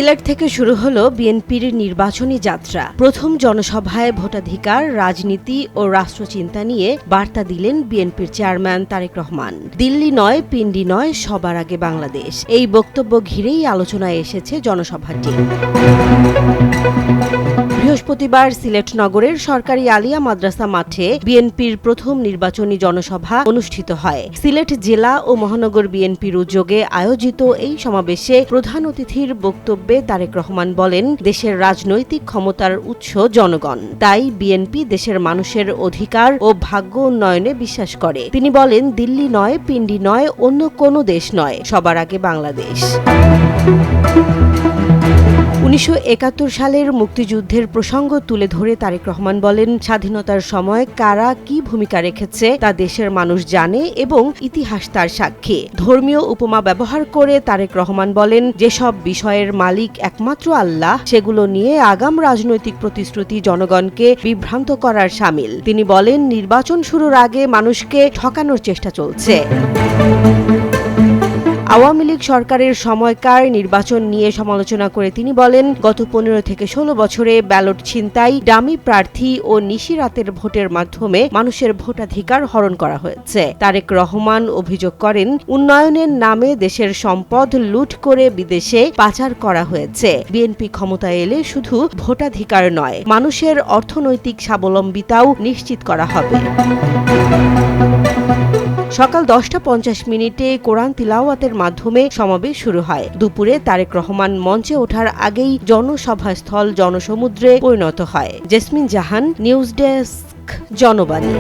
সিলেট থেকে শুরু হলো বিএনপির নির্বাচনী যাত্রা। প্রথম জনসভায় ভোটাধিকার, রাজনীতি ও রাষ্ট্রচিন্তা নিয়ে বার্তা দিলেন বিএনপির চেয়ারম্যান তারেক রহমান। দিল্লি নয়, পিন্ডি নয়, সবার আগে বাংলাদেশ, এই বক্তব্য ঘিরেই আলোচনায় এসেছে জনসভাটি। বৃহস্পতিবার সিলেট নগরের সরকারি আলিয়া মাদ্রাসা মাঠে বিএনপির প্রথম নির্বাচনী জনসভা অনুষ্ঠিত হয়। সিলেট জেলা ও মহানগর বিএনপির উদ্যোগে আয়োজিত এই সমাবেশে প্রধান অতিথির বক্তব্যে তারেক রহমান বলেন, দেশের রাজনৈতিক ক্ষমতার উৎস জনগণ, তাই বিএনপি দেশের মানুষের অধিকার ও ভাগ্য উন্নয়নে বিশ্বাস করে। তিনি বলেন, দিল্লি নয়, পিন্ডি নয়, অন্য কোনো দেশ নয়, সবার আগে বাংলাদেশ। 1971 সালের মুক্তিযুদ্ধের প্রসঙ্গ তুলে ধরে তারেক রহমান বলেন, স্বাধীনতার সময় কারা কি ভূমিকা রেখেছে তা দেশের মানুষ জানে এবং ইতিহাস তার সাক্ষী। ধর্মীয় উপমা ব্যবহার করে তারেক রহমান বলেন, যেসব বিষয়ের মালিক একমাত্র আল্লাহ, সেগুলো নিয়ে আগাম রাজনৈতিক প্রতিশ্রুতি জনগণকে বিভ্রান্ত করার শামিল। তিনি বলেন, নির্বাচন শুরুর আগে মানুষকে ঠকানোর চেষ্টা চলছে। আওয়ামী লীগ সরকারের সময়কার নির্বাচন নিয়ে সমালোচনা করে তিনি বলেন, গত 15 থেকে 16 বছরে ব্যালট ছিনতাই, ডামি প্রার্থী ও নিশিরাতের ভোটের মাধ্যমে মানুষের ভোটাধিকার হরণ করা হয়েছে। তারেক রহমান অভিযোগ করেন, উন্নয়নের নামে দেশের সম্পদ লুট করে বিদেশে পাচার করা হয়েছে। বিএনপি ক্ষমতায় এলে শুধু ভোটাধিকার নয়, মানুষের অর্থনৈতিক স্বাবলম্বিতাও নিশ্চিত করা হবে। সকাল 10:50 কোরআন তিলাওয়াতের মাধ্যমে সমাবেশ শুরু হয়। দুপুরে তারেক রহমান মঞ্চে ওঠার আগেই জনসভাস্থল জনসমুদ্রে পরিণত হয়। জেসমিন জাহান, নিউজ ডেস্ক, জনবাণী।